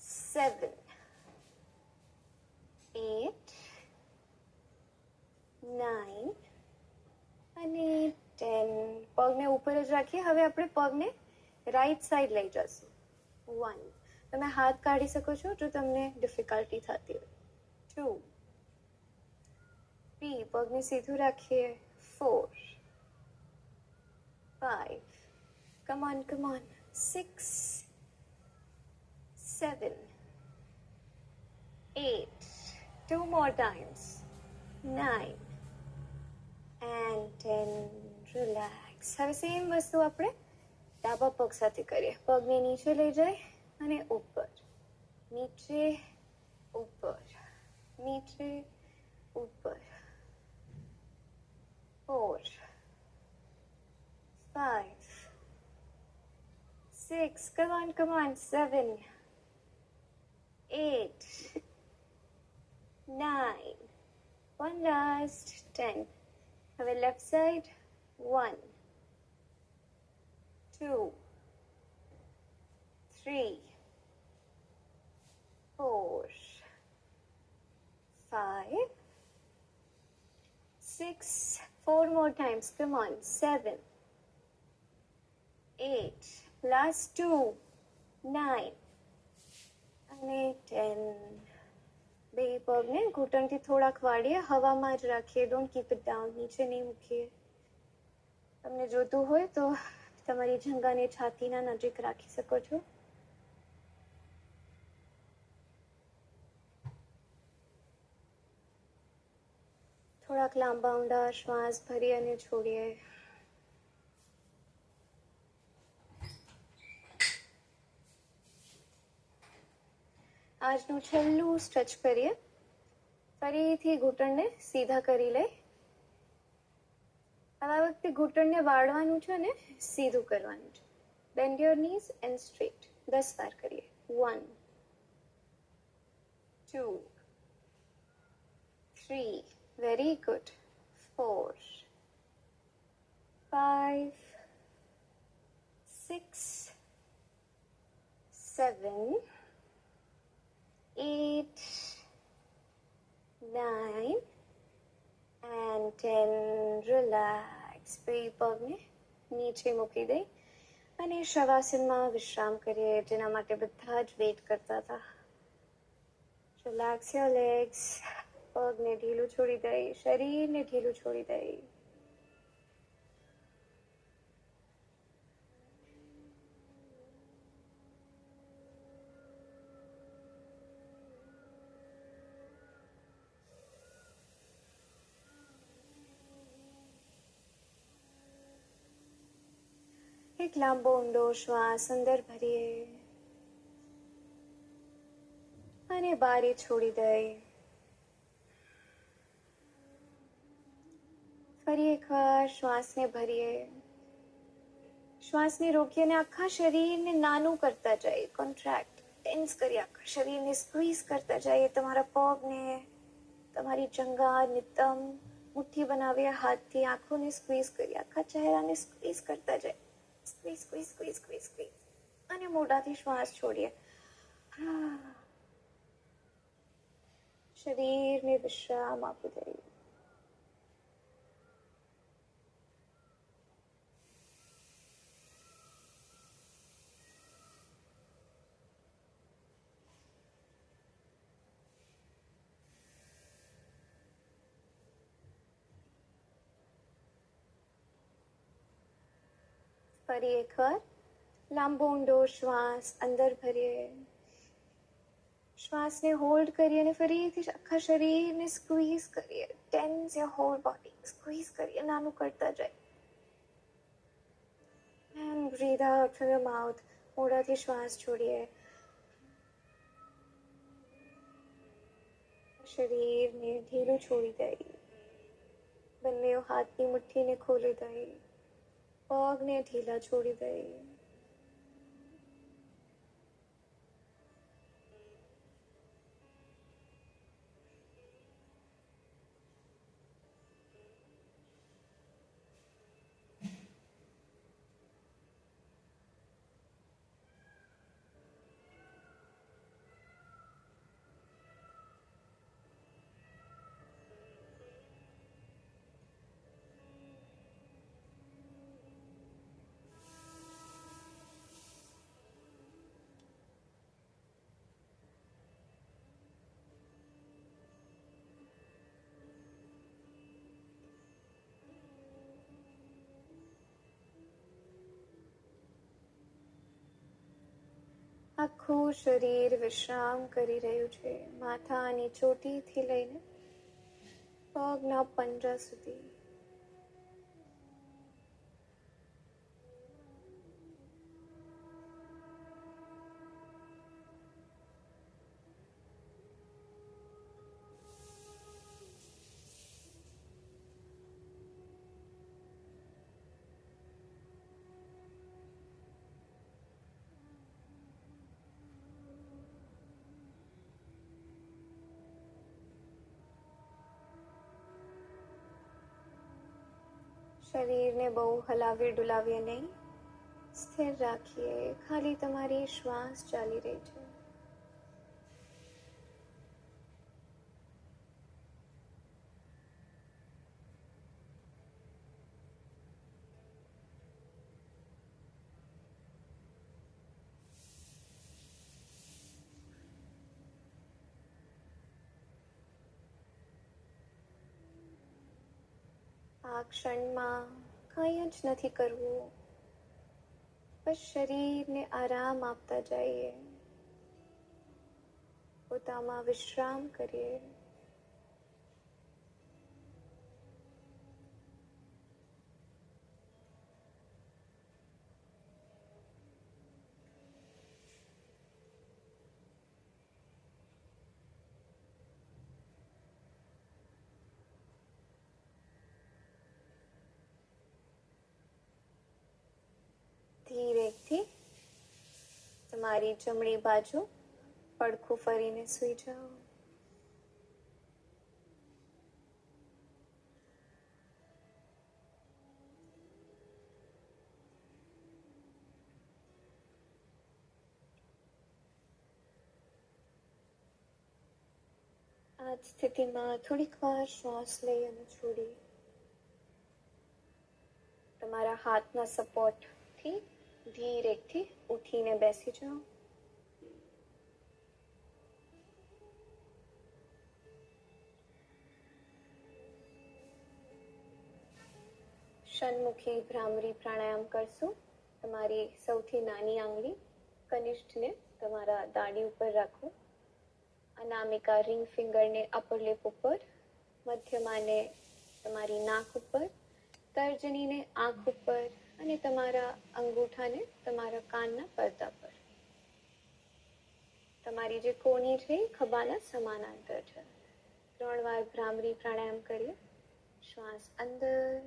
7 8 9 અને 10. પગને ઉપર જ રાખીએ. હવે આપણે પગને રાઈટ સાઈડ લઈ જશું. 1. તમે હાથ કાઢી શકો છો જો તમને ડિફિકલ્ટી થતી હોય. 2. 3. પગને સીધું રાખીએ. 4. 5. Come on, come on. 6. 7. 8. 2 more times. 9. And 10. Relax. હવે સેમ વસ્તુ આપણે ડાબા પગ સાથે કરીએ. પગને નીચે લઈ જાય અને ઉપર. નીચે ઉપર. નીચે ઉપર. 4. 5. 6. Come on, come on. 7. 8. 9. One last. 10. હવે left side. 1. 2. 3. 4. 5. 6. 4 more times. Come on. 7. 8. Last 2. 9. અને 10. બે પગને ઘૂંટણથી થોડાક વાળીએ. હવામાં જ રાખીએ. Don't keep it down. નીચે નહીં મૂકીએ. તમને જોતું હોય તો તમારી જંઘાને છાતીના નજીક રાખી શકો છો. થોડાક લાંબા ઊંડા શ્વાસ ભરી અને છોડીએ. આજનું છેલ્લું સ્ટ્રેચ કરીએ. ફરીથી ઘૂંટણને સીધા કરી લે. હવે આ વખતે ઘૂંટણને વાળવાનું છે ને સીધું કરવાનું છે. Band your knees and straight. 10 વાર કરીએ. 1. 2. 3. Very good. 4. 5. 6. 7. 8. 9. And 10. Relax. બે પગને નીચે મૂકી દઈ અને શવાસનમાં વિશ્રામ કરીએ, જેના માટે બધા જ વેઇટ કરતા હતા. Relax your legs. પગને ઢીલું છોડી દઈ, શરીરને ઢીલું છોડી દઈ. એક લાંબો ઊંડો શ્વાસ અંદર ભરીએ અને બહાર છોડી દઈ. ફરી એકવાર શ્વાસને ભરીએ. શ્વાસને રોકીએ અને આખા શરીરને નાનું કરતા જઈએ. કોન્ટ્રાક્ટ, ટેન્સ કરી આખા શરીરને સ્ક્વીઝ કરતા જઈએ. તમારા પગને, તમારી જંઘા, નિતંબ મુઠ્ઠી બનાવીએ હાથથી. આંખોને સ્ક્વીઝ કરી, આખા ચહેરાને સ્ક્વીઝ કરતા જઈએ. Squeeze, squeeze, squeeze, squeeze, squeeze. અને મોઢાથી શ્વાસ છોડીએ. શરીરને વિશ્રામ આપી દઈએ. ફરી એકવાર લાંબો ઊંડો શ્વાસ અંદર ભરીએ. શ્વાસને હોલ્ડ કરીએ અને ફરીથી આખા શરીરને સ્ક્વીઝ કરીએ. Tense your whole body. Squeeze કરીએ, નાનું કરતા જાય. And breathe out through your mouth. મોઢાથી શ્વાસ છોડીએ. શરીરને ઢીલું છોડી દઈએ. બંને હાથની મુઠ્ઠીને ખોલી દઈએ. પગને ઢીલા છોડી દઈએ. આખું શરીર વિશ્રામ કરી રહ્યું છે, માથાની ચોટીથી લઈને પગના પંજા સુધી. શરીરને બહુ હલાવી ડુલાવીએ નહીં, સ્થિર રાખીએ. ખાલી તમારી શ્વાસ ચાલી રહી છે. આ ક્ષણમાં કંઈ જ નથી કરવું, બસ શરીરને આરામ આપતા જઈએ, પોતામાં વિશ્રામ કરીએ. ધીરેથી તમારી જમણી બાજુ પડખું ફરીને સૂઈ જાઓ. આ સ્થિતિમાં થોડીક વાર શ્વાસ લઈ અને છોડી તમારા હાથના સપોર્ટથી ધીરેથી ઉઠીને બેસી જાઓ. ષણમુખી ભ્રામરી પ્રાણાયામ કરશું. તમારી સૌથી નાની આંગળી કનિષ્ઠને તમારા દાઢી ઉપર રાખો. અનામિકા રિંગ ફિંગરને અપર લિપ ઉપર, મધ્યમાને તમારી નાક ઉપર, તર્જનીને આંખ ઉપર અને તમારા અંગૂઠાને તમારા કાનના પડદા પર. તમારી જે કોણી છે એ ખભાના સમાનાંતર છે. 3 વાર ભ્રામરી પ્રાણાયામ કરીએ. શ્વાસ અંદર,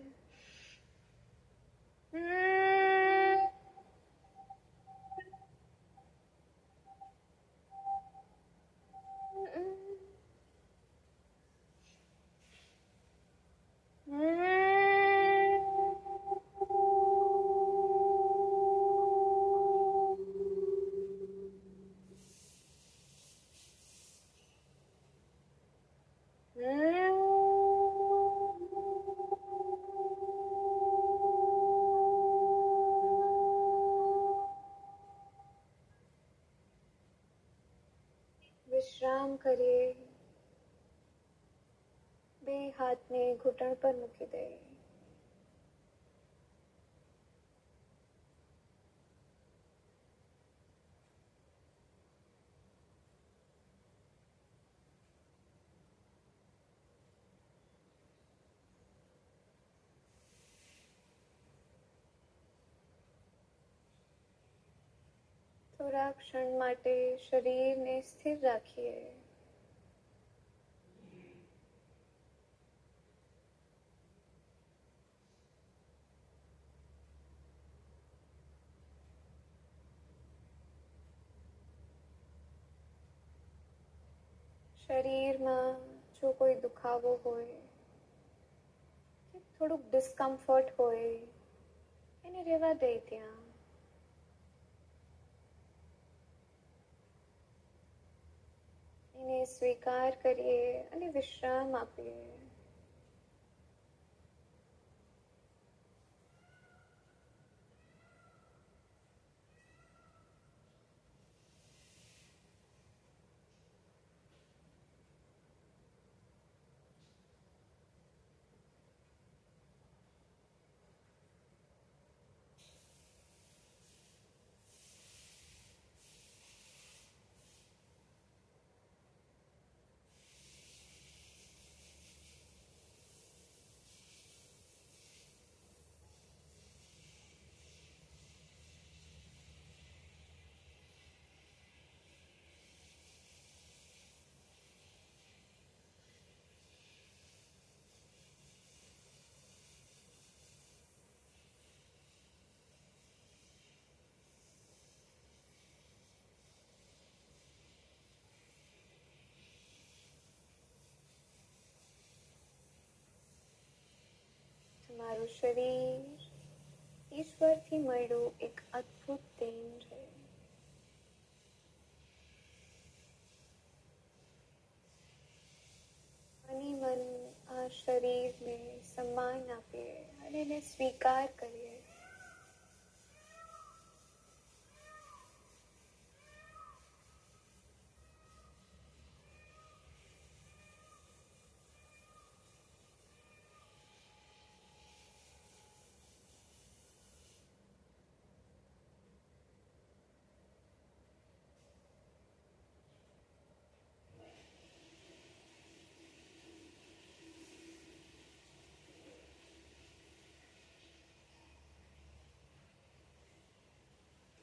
વિશ્રામ કરીએ. બે હાથને ઘૂંટણ પર મૂકી દઈએ. થોડા ક્ષણ માટે શરીરને સ્થિર રાખીએ. શરીરમાં જો કોઈ દુખાવો હોય, થોડુંક ડિસ્કમ્ફર્ટ હોય, એને રહેવા દે ત્યાં. એને સ્વીકાર કરીએ અને વિશ્રામ આપીએ. તમારું શરીર ઈશ્વરથી મળ્યું એક અદ્ભુત દેન છે. અને મન આ શરીરને સન્માન આપીએ અને એને સ્વીકાર કરીએ.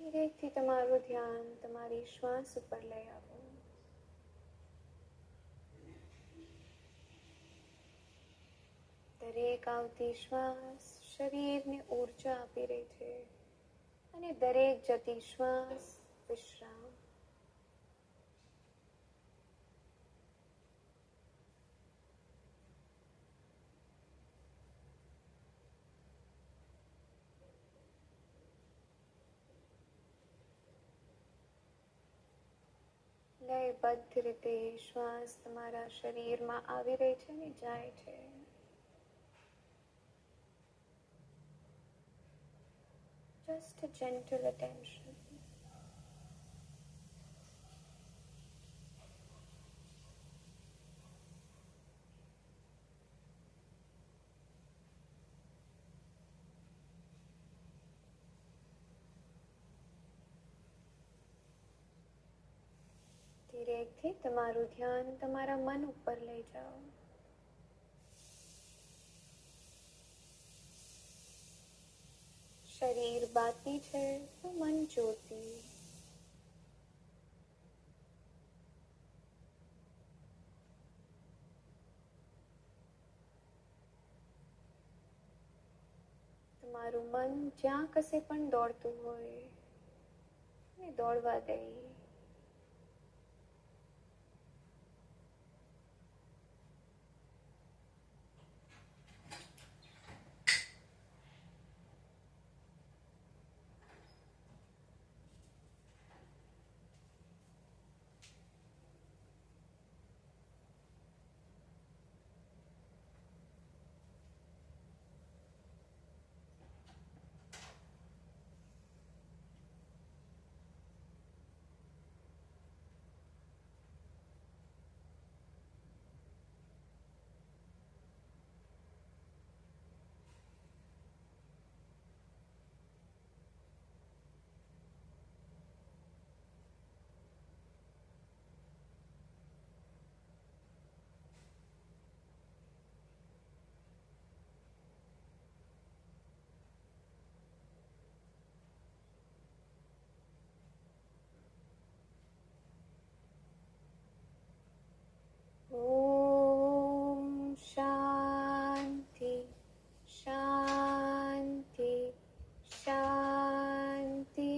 ધીરેથી તમારું ધ્યાન તમારી શ્વાસ ઉપર લઈ આવો. દરેક આવતી શ્વાસ શરીરને ઊર્જા આપી રહી છે અને દરેક જતી શ્વાસ વિશ્રામ. લયબદ્ધ રીતે શ્વાસ તમારા શરીરમાં આવી રહી છે ને જાય છે. Just a gentle attention. ધીરેથી તમારું ધ્યાન તમારા મન ઉપર લઈ જાઓ. શરીર બાતી છે તો મન જ્યોતિ. તમારું મન જ્યાં કશે પણ દોડતું હોય એને દોડવા દઈ. ઓમ શાંતિ શાંતિ શાંતિ.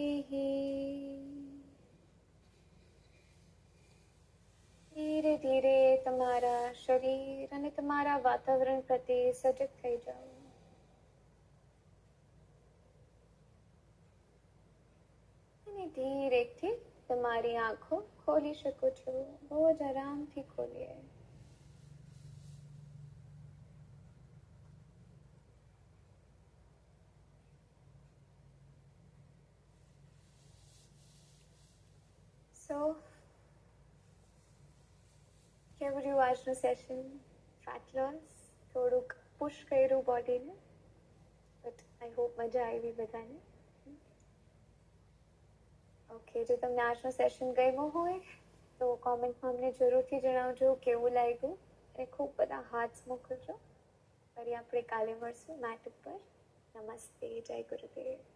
ધીરે ધીરે તમારા શરીર અને તમારા વાતાવરણ પ્રત્યે સજગ થઈ જાઓ. અને ધીરેથી તમારી આંખો ખોલી શકો છો. બહુ જ આરામથી ખોલીએ. સો કેવું રહ્યું આજનું સેશન? ફેટ લોસ થોડુંક પુશ કર્યું બોડીને, બટ આઈ હોપ મજા આવી બધાને. ઓકે, જો તમને આજનો સેશન ગમ્યો હોય તો કોમેન્ટમાં અમને જરૂરથી જણાવજો કેવું લાગ્યું અને ખૂબ બધા હાર્ટ્સ મોકલજો. ફરી આપણે કાલે મળશું મેટ ઉપર. નમસ્તે, જય ગુરુદેવ.